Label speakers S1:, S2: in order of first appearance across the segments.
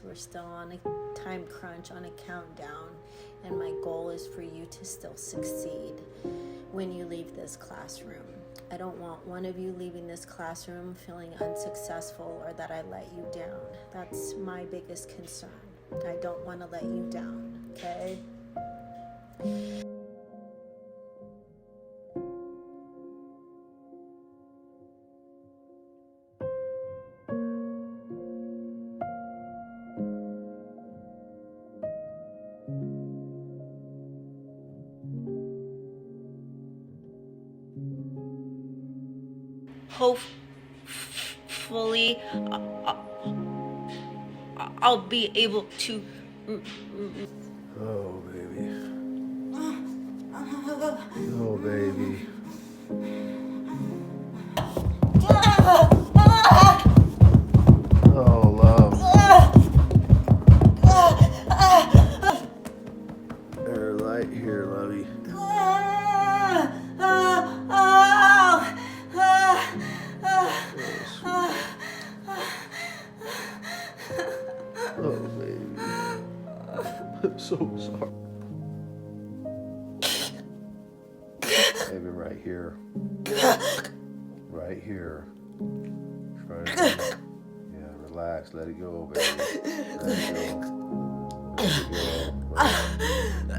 S1: We're still on a time crunch, on a countdown, and my goal is for you to still succeed when you leave this classroom. I don't want one of you leaving this classroom feeling unsuccessful or that I let you down. That's my biggest concern. I don't want to let you down, okay?
S2: Hopefully, I'll be able to.
S3: Oh, baby. Oh, baby. Oh, love. There's light here, lovey. Oh, baby. I'm so sorry. Baby, right here. Right here. Try to. Yeah, relax. Let it go, baby. Let it go. Let it go.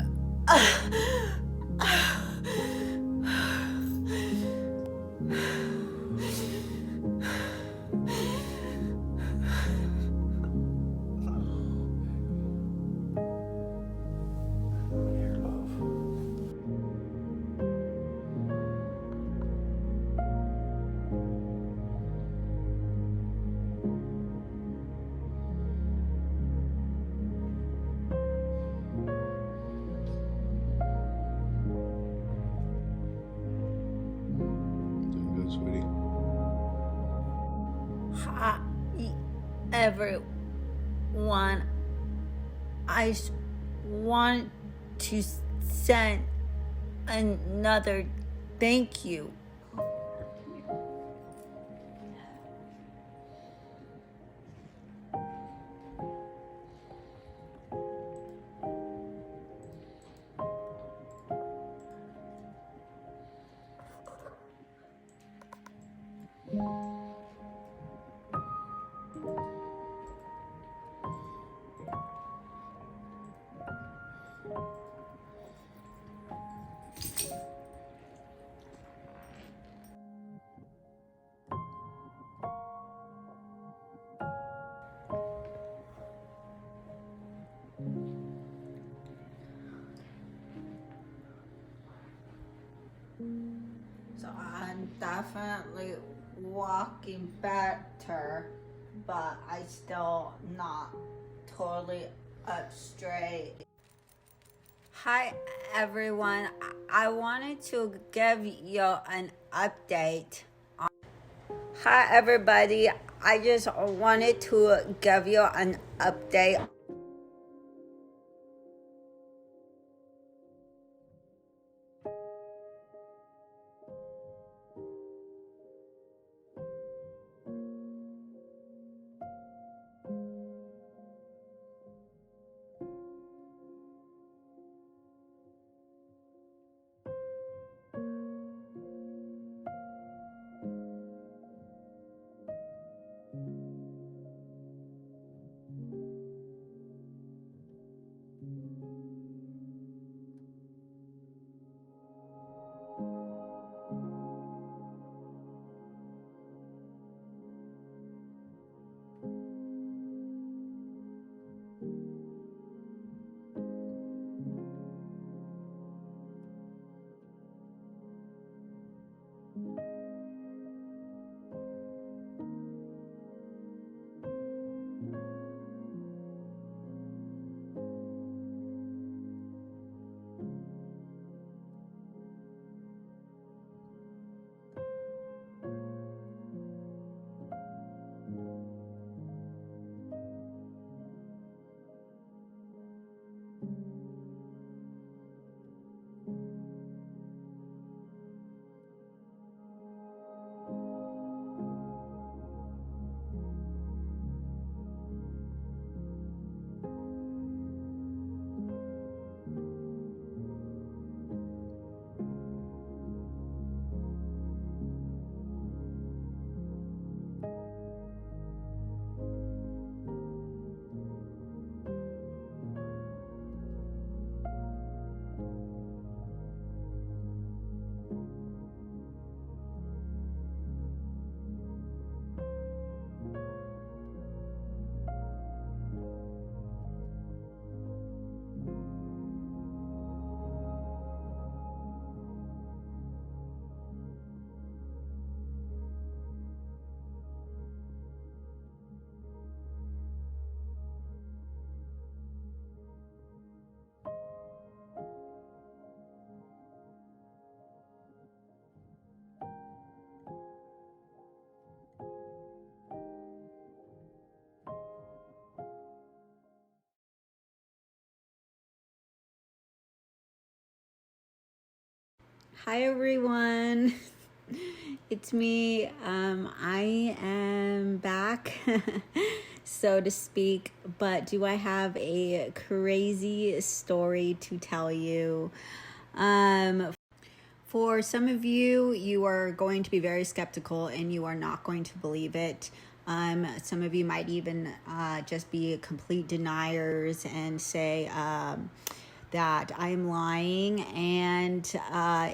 S3: Here, love. Doing good, sweetie.
S2: Hi, everyone. I just want to send another thank you. So I'm definitely walking better, but I still not totally up straight. Hi everyone, I wanted to give you an update. Hi everybody, I just wanted to give you an update.
S4: Hi everyone, it's me. I am back, so to speak, but do I have a crazy story to tell you? For some of you, you are going to be very skeptical and you are not going to believe it. Some of you might even just be complete deniers and say, that I'm lying and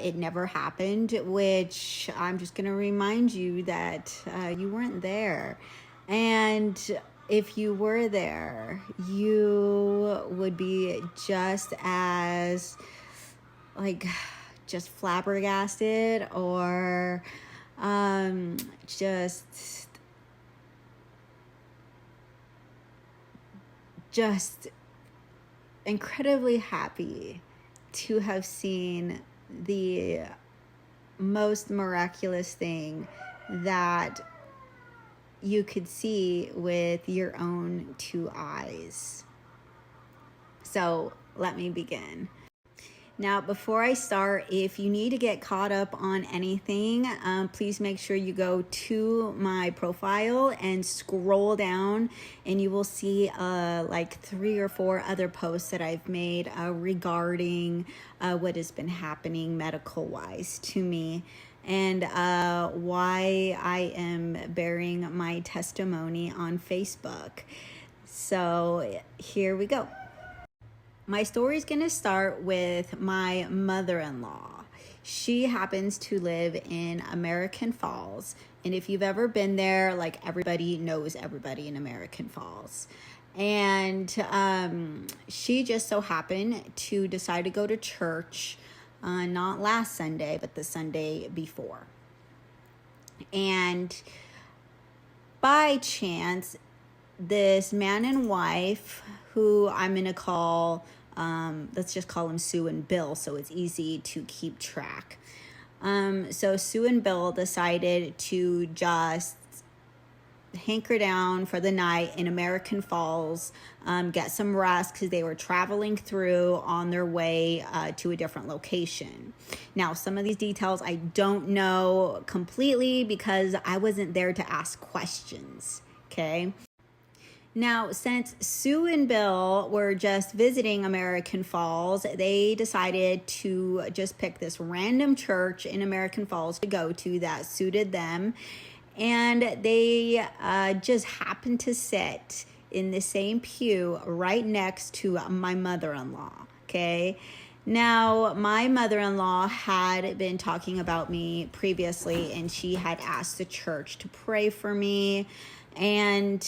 S4: it never happened, which I'm just going to remind you that you weren't there. And if you were there, you would be just as just flabbergasted or just incredibly happy to have seen the most miraculous thing that you could see with your own two eyes. So let me begin. Now, before I start, if you need to get caught up on anything, please make sure you go to my profile and scroll down, and you will see like 3 or 4 other posts that I've made regarding what has been happening medical-wise to me and why I am bearing my testimony on Facebook. So here we go. My story is going to start with my mother-in-law. She happens to live in American Falls. And if you've ever been there, like everybody knows everybody in American Falls. And she just so happened to decide to go to church, not last Sunday, but the Sunday before. And by chance, this man and wife, who I'm going to call, let's just call them Sue and Bill so it's easy to keep track. So Sue and Bill decided to just hanker down for the night in American Falls, get some rest because they were traveling through on their way to a different location. Now, some of these details I don't know completely because I wasn't there to ask questions, okay? Now, since Sue and Bill were just visiting American Falls, they decided to just pick this random church in American Falls to go to that suited them. And they just happened to sit in the same pew right next to my mother-in-law, okay? Now, my mother-in-law had been talking about me previously, and she had asked the church to pray for me, and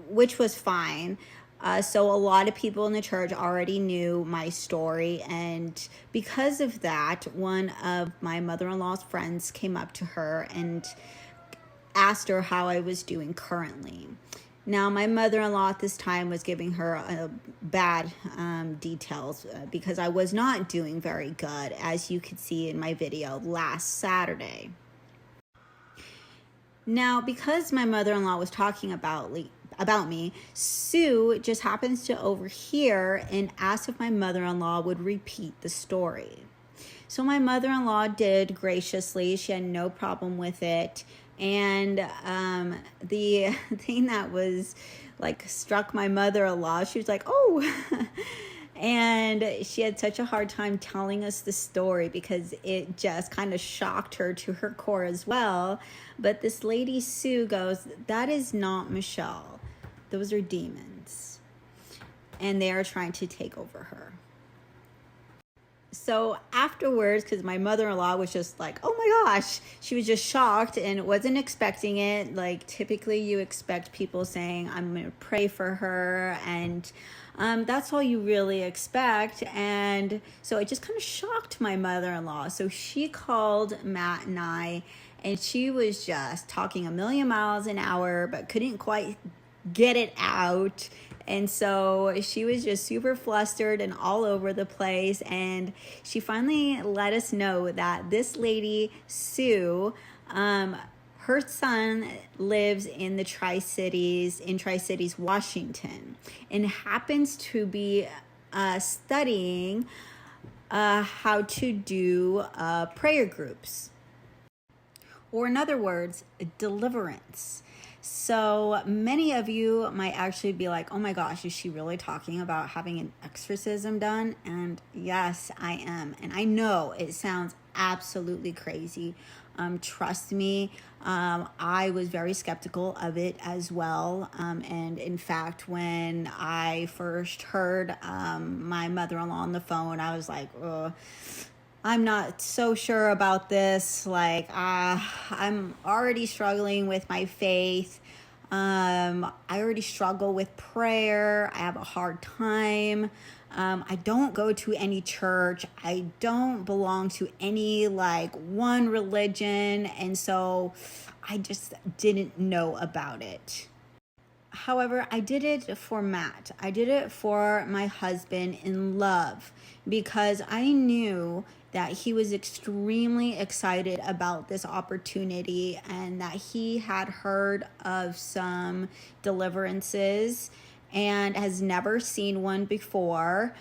S4: which was fine. So a lot of people in the church already knew my story, and because of that, one of my mother-in-law's friends came up to her and asked her how I was doing currently. Now, my mother-in-law at this time was giving her bad details because I was not doing very good, as you could see in my video last Saturday. Now, because my mother-in-law was talking about me, Sue just happens to overhear and asked if my mother-in-law would repeat the story. So my mother-in-law did graciously. She had no problem with it. And the thing that was struck my mother-in-law, she was like, oh, and she had such a hard time telling us the story because it just kind of shocked her to her core as well. But this lady, Sue, goes, that is not Michelle. Those are demons. And they are trying to take over her. So afterwards, because my mother-in-law was just like, oh my gosh, she was just shocked and wasn't expecting it. Like typically you expect people saying, I'm going to pray for her. And that's all you really expect. And so it just kind of shocked my mother-in-law. So she called Matt and I, and she was just talking a million miles an hour, but couldn't quite get it out. And so she was just super flustered and all over the place. And she finally let us know that this lady, Sue, her son lives in the Tri-Cities, Washington, and happens to be studying how to do prayer groups, or in other words, deliverance. So many of you might actually be like, oh my gosh, is she really talking about having an exorcism done? And yes, I am. And I know it sounds absolutely crazy. Trust me, I was very skeptical of it as well. And in fact, when I first heard my mother-in-law on the phone, I was like, I'm not so sure about this. Like, I'm already struggling with my faith. I already struggle with prayer. I have a hard time. I don't go to any church. I don't belong to any like one religion. And so I just didn't know about it. However, I did it for Matt. I did it for my husband in love, because I knew that he was extremely excited about this opportunity and that he had heard of some deliverances and has never seen one before,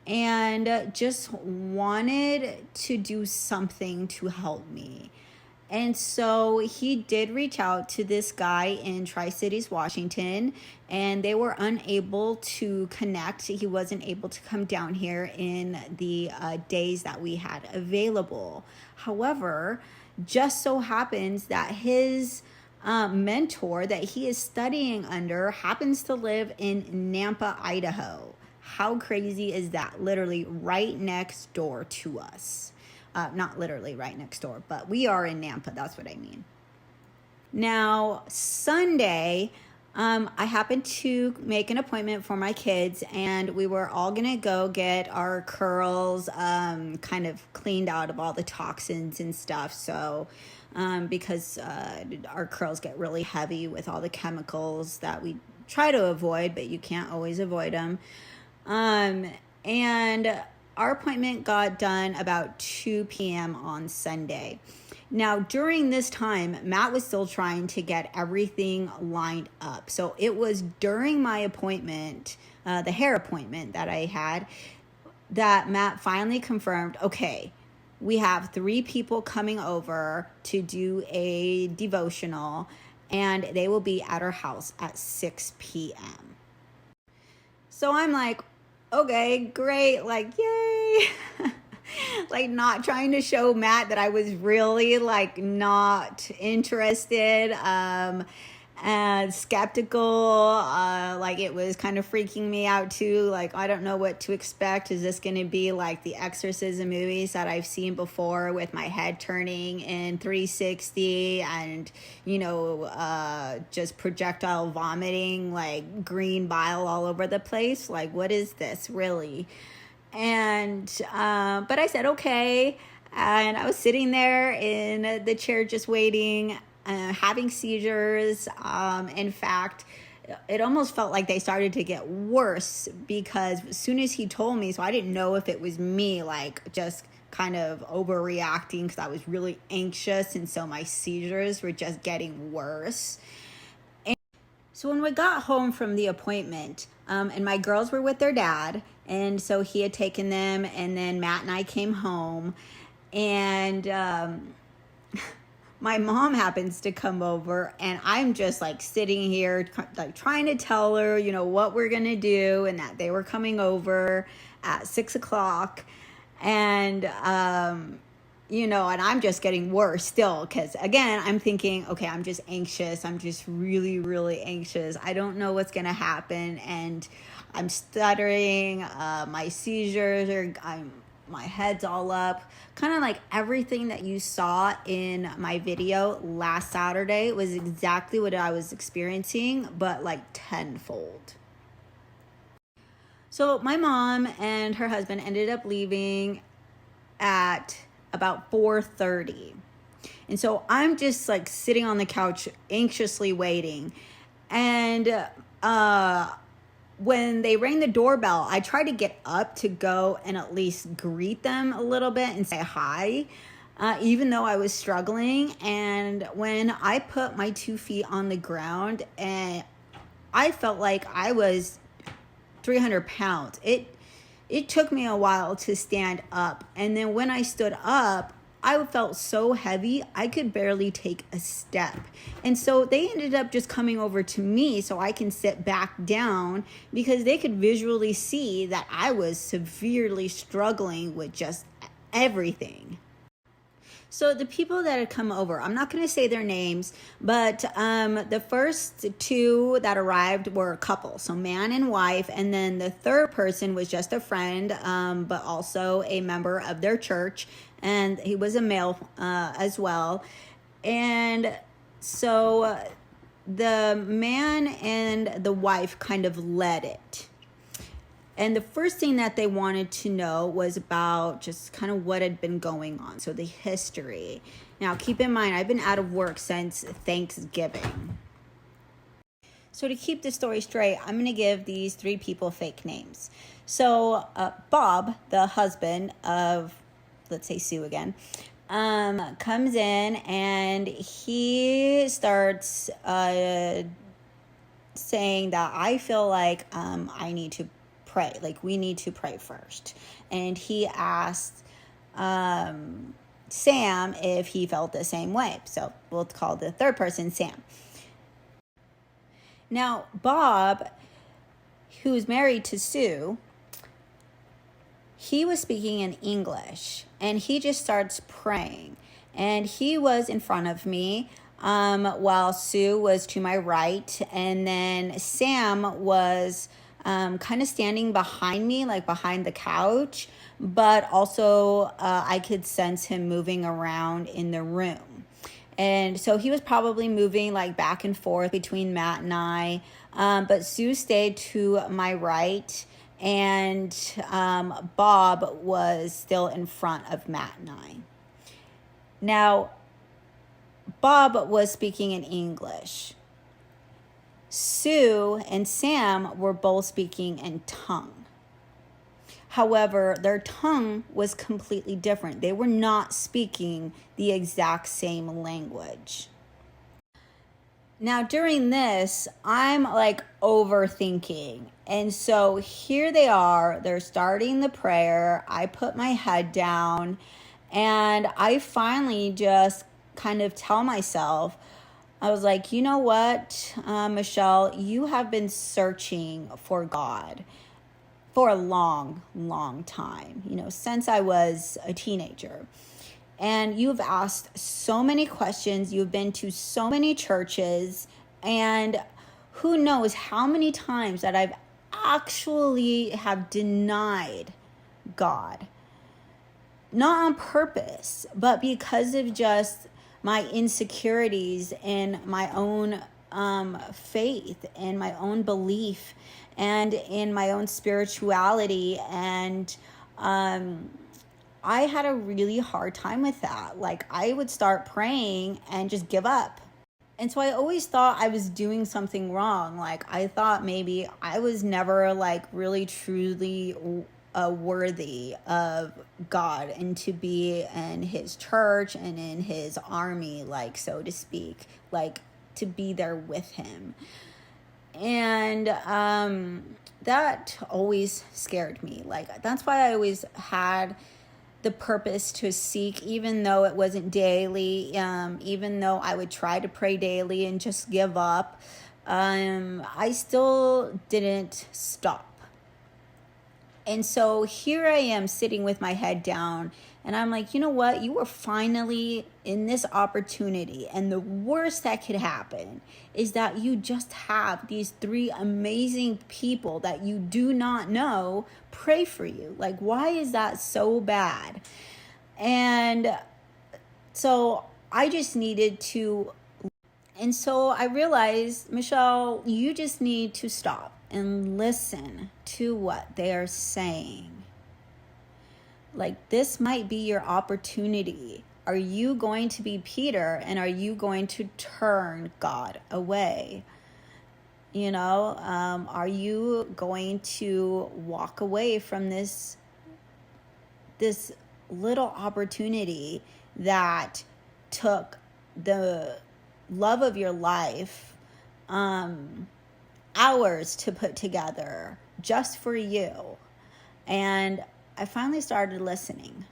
S4: and just wanted to do something to help me. And so he did reach out to this guy in Tri-Cities, Washington, and they were unable to connect. He wasn't able to come down here in the days that we had available. However, just so happens that his mentor that he is studying under happens to live in Nampa, Idaho. How crazy is that? Literally right next door to us. Not literally right next door, but we are in Nampa. That's what I mean. Now, Sunday, I happened to make an appointment for my kids, and we were all going to go get our curls kind of cleaned out of all the toxins and stuff. So, because our curls get really heavy with all the chemicals that we try to avoid, but you can't always avoid them. And our appointment got done about 2 p.m. on Sunday. Now, during this time, Matt was still trying to get everything lined up. So it was during my appointment, the hair appointment that I had, that Matt finally confirmed, okay, we have 3 people coming over to do a devotional, and they will be at our house at 6 p.m. So I'm like, okay, great, like, yay. Like, not trying to show Matt that I was really like not interested, and skeptical. Like, it was kind of freaking me out too. Like, I don't know what to expect. Is this going to be like the exorcism movies that I've seen before, with my head turning in 360 and, you know, just projectile vomiting, like green bile all over the place? Like, what is this really? And but I said okay, and I was sitting there in the chair just waiting, having seizures. In fact, it almost felt like they started to get worse, because as soon as he told me, so I didn't know if it was me like just kind of overreacting because I was really anxious, and so my seizures were just getting worse. So when we got home from the appointment, and my girls were with their dad, and so he had taken them, and then Matt and I came home, and my mom happens to come over, and I'm just like sitting here like trying to tell her, you know, what we're gonna do, and that they were coming over at 6 o'clock, and you know, and I'm just getting worse still, because again, I'm thinking, okay, I'm just anxious. I'm just really, really anxious. I don't know what's going to happen. And I'm stuttering. My seizures my head's all up. Kind of like everything that you saw in my video last Saturday was exactly what I was experiencing, but like tenfold. So my mom and her husband ended up leaving at about 4:30. And so I'm just like sitting on the couch anxiously waiting. And when they rang the doorbell, I tried to get up to go and at least greet them a little bit and say hi, even though I was struggling. And when I put my 2 feet on the ground, and I felt like I was 300 pounds. It it took me a while to stand up. And then when I stood up, I felt so heavy, I could barely take a step. And so they ended up just coming over to me so I can sit back down, because they could visually see that I was severely struggling with just everything. So the people that had come over, I'm not going to say their names, but the first two that arrived were a couple, so man and wife, and then the third person was just a friend, but also a member of their church, and he was a male as well. And so the man and the wife kind of led it. And the first thing that they wanted to know was about just kind of what had been going on. So the history. Now, keep in mind, I've been out of work since Thanksgiving. So to keep the story straight, I'm going to give these three people fake names. So Bob, the husband of, let's say Sue again, comes in and he starts saying that I feel like I need to pray, like we need to pray first. And he asked Sam if he felt the same way. So we'll call the third person Sam. Now, Bob, who's married to Sue, he was speaking in English and he just starts praying. And he was in front of me while Sue was to my right. And then Sam was kind of standing behind me, like behind the couch, but also I could sense him moving around in the room. And so he was probably moving like back and forth between Matt and I, but Sue stayed to my right, and Bob was still in front of Matt and I. Now, Bob was speaking in English. Sue and Sam were both speaking in tongue. However, their tongue was completely different. They were not speaking the exact same language. Now, during this, I'm like overthinking. And so here they are, they're starting the prayer. I put my head down and I finally just kind of tell myself, I was like, you know what, Michelle, you have been searching for God for a long, long time, since I was a teenager. And you've asked so many questions. You've been to so many churches, and who knows how many times that I've actually have denied God. Not on purpose, but because of just my insecurities and my own faith and my own belief and in my own spirituality. And I had a really hard time with that. Like, I would start praying and just give up. And so I always thought I was doing something wrong. Like, I thought maybe I was never like really truly worthy of God and to be in his church and in his army, like, so to speak, like to be there with him. And that always scared me. Like, that's why I always had the purpose to seek, even though it wasn't daily, even though I would try to pray daily and just give up, I still didn't stop. And so here I am sitting with my head down, and I'm like, you know what? You were finally in this opportunity. And the worst that could happen is that you just have these three amazing people that you do not know pray for you. Like, why is that so bad? And so I just needed to. And so I realized, Michelle, you just need to stop and listen to what they are saying. Like, this might be your opportunity. Are you going to be Peter, and are you going to turn God away? Are you going to walk away from this little opportunity that took the love of your life, hours to put together just for you? And I finally started listening.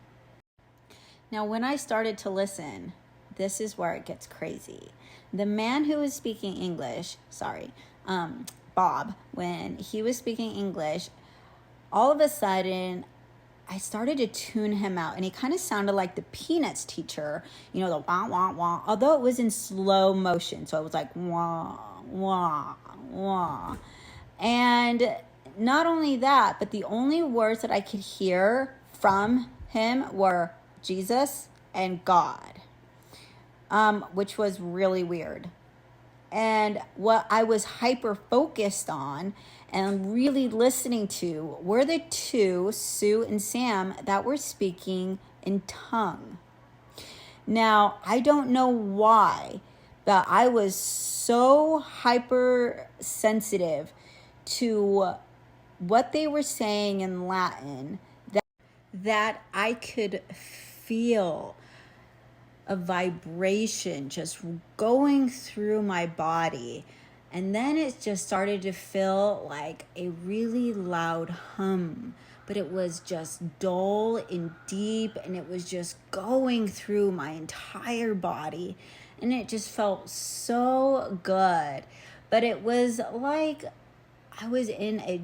S4: Now, when I started to listen, this is where it gets crazy. The man who was speaking English, Bob, when he was speaking English, all of a sudden, I started to tune him out, and he kind of sounded like the Peanuts teacher, you know, the wah, wah, wah, although it was in slow motion. So it was like wah, wah, wah. And not only that, but the only words that I could hear from him were Jesus and God, which was really weird. And what I was hyper focused on and really listening to were the two, Sue and Sam, that were speaking in tongue. Now, I don't know why, but I was so hypersensitive to what they were saying in Latin that I could feel a vibration just going through my body. And then it just started to feel like a really loud hum, but it was just dull and deep, and it was just going through my entire body, and it just felt so good. But it was like I was in a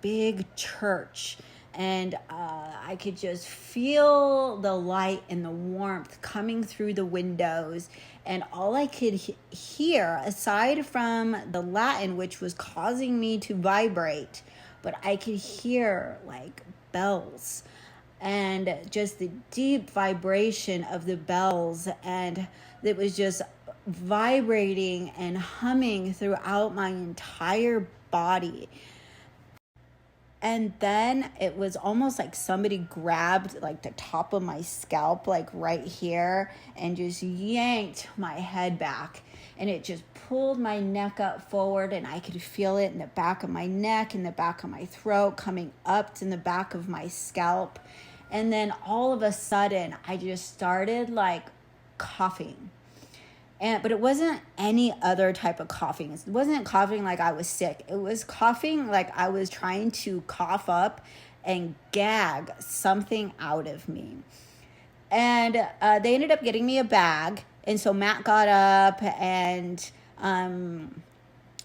S4: big church, and I could just feel the light and the warmth coming through the windows. And all I could hear, aside from the Latin, which was causing me to vibrate, but I could hear like bells and just the deep vibration of the bells. And it was just vibrating and humming throughout my entire body. And then it was almost like somebody grabbed like the top of my scalp, like right here, and just yanked my head back. And it just pulled my neck up forward, and I could feel it in the back of my neck, in the back of my throat, coming up to the back of my scalp. And then all of a sudden, I just started like coughing. But it wasn't any other type of coughing. It wasn't coughing like I was sick. It was coughing like I was trying to cough up and gag something out of me. And they ended up getting me a bag. And so Matt got up and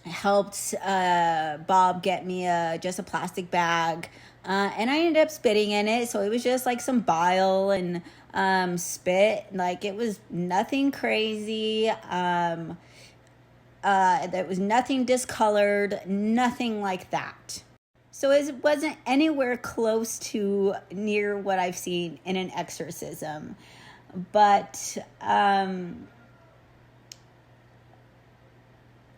S4: helped Bob get me just a plastic bag. And I ended up spitting in it. So it was just like some bile and spit. Like, it was nothing crazy. There was nothing discolored, nothing like that. So it wasn't anywhere close to near what I've seen in an exorcism. But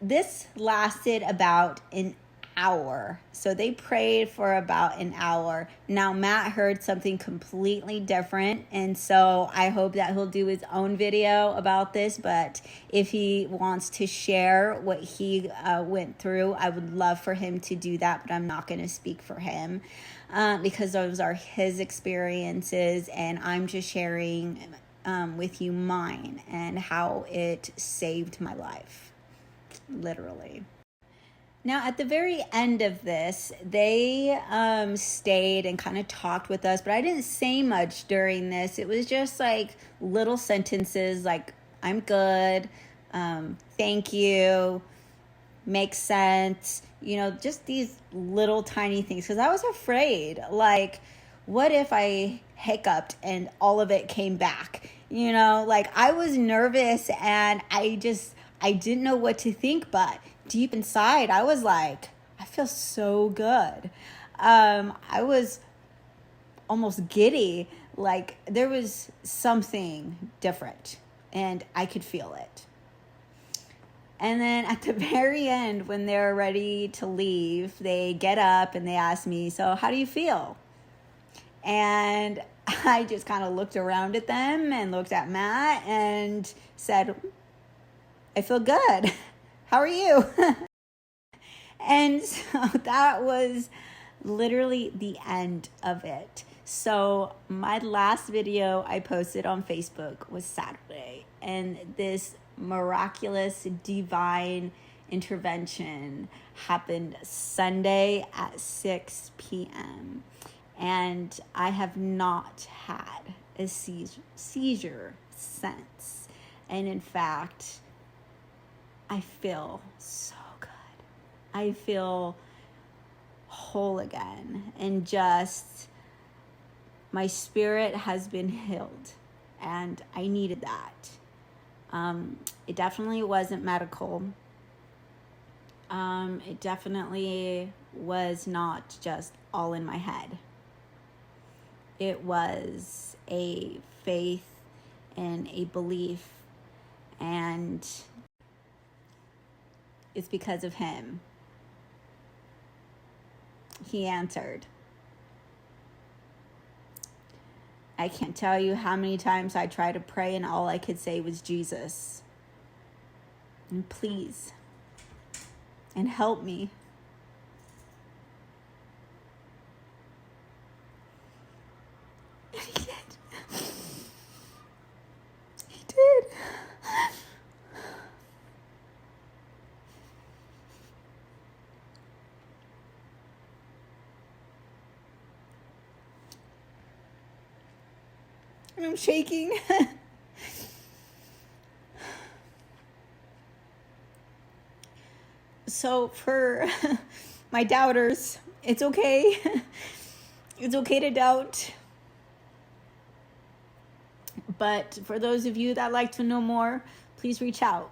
S4: this lasted about an hour. So they prayed for about an hour. Now Matt heard something completely different, and so I hope that he'll do his own video about this. But if he wants to share what he went through, I would love for him to do that, but I'm not going to speak for him because those are his experiences, and I'm just sharing with you mine and how it saved my life, literally. Now, at the very end of this, they stayed and kind of talked with us, but I didn't say much during this. It was just like little sentences like, I'm good, thank you, makes sense, you know, just these little tiny things. Because I was afraid, like, what if I hiccuped and all of it came back? You know, like, I was nervous, and I didn't know what to think, but deep inside, I was like, I feel so good. I was almost giddy. Like, there was something different, and I could feel it. And then at the very end, when they're ready to leave, they get up and they ask me, so how do you feel? And I just kind of looked around at them and looked at Matt and said, I feel good. How are you? And so that was literally the end of it. So my last video I posted on Facebook was Saturday, and this miraculous, divine intervention happened Sunday at 6 p.m. And I have not had a seizure since. And in fact, I feel so good. I feel whole again, and just my spirit has been healed, and I needed that. It definitely wasn't medical. It definitely was not just all in my head. It was a faith and a belief, and it's because of him. He answered. I can't tell you how many times I tried to pray and all I could say was Jesus. And please, and help me. And he did. He did. I'm shaking. So for my doubters, it's okay. It's okay to doubt. But for those of you that like to know more, please reach out.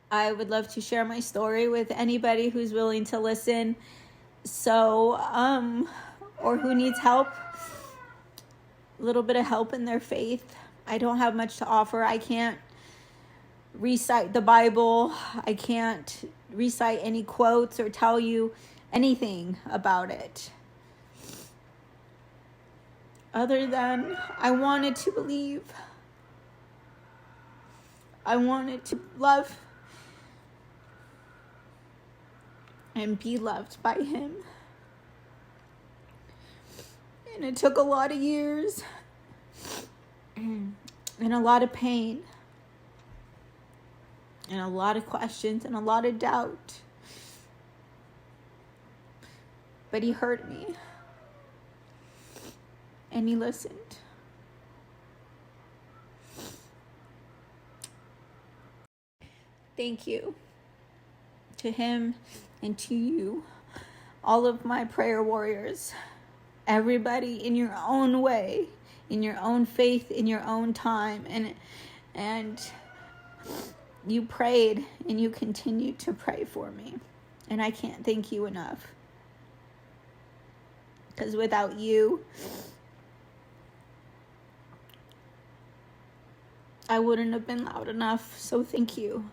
S4: I would love to share my story with anybody who's willing to listen. So, or who needs help. A little bit of help in their faith. I don't have much to offer. I can't recite the Bible. I can't recite any quotes or tell you anything about it. Other than I wanted to believe. I wanted to love and be loved by him. And it took a lot of years and a lot of pain and a lot of questions and a lot of doubt. But he heard me and he listened. Thank you to him and to you, all of my prayer warriors. Everybody in your own way, in your own faith, in your own time, and you prayed and you continued to pray for me, and I can't thank you enough, because without you, I wouldn't have been loud enough. So thank you.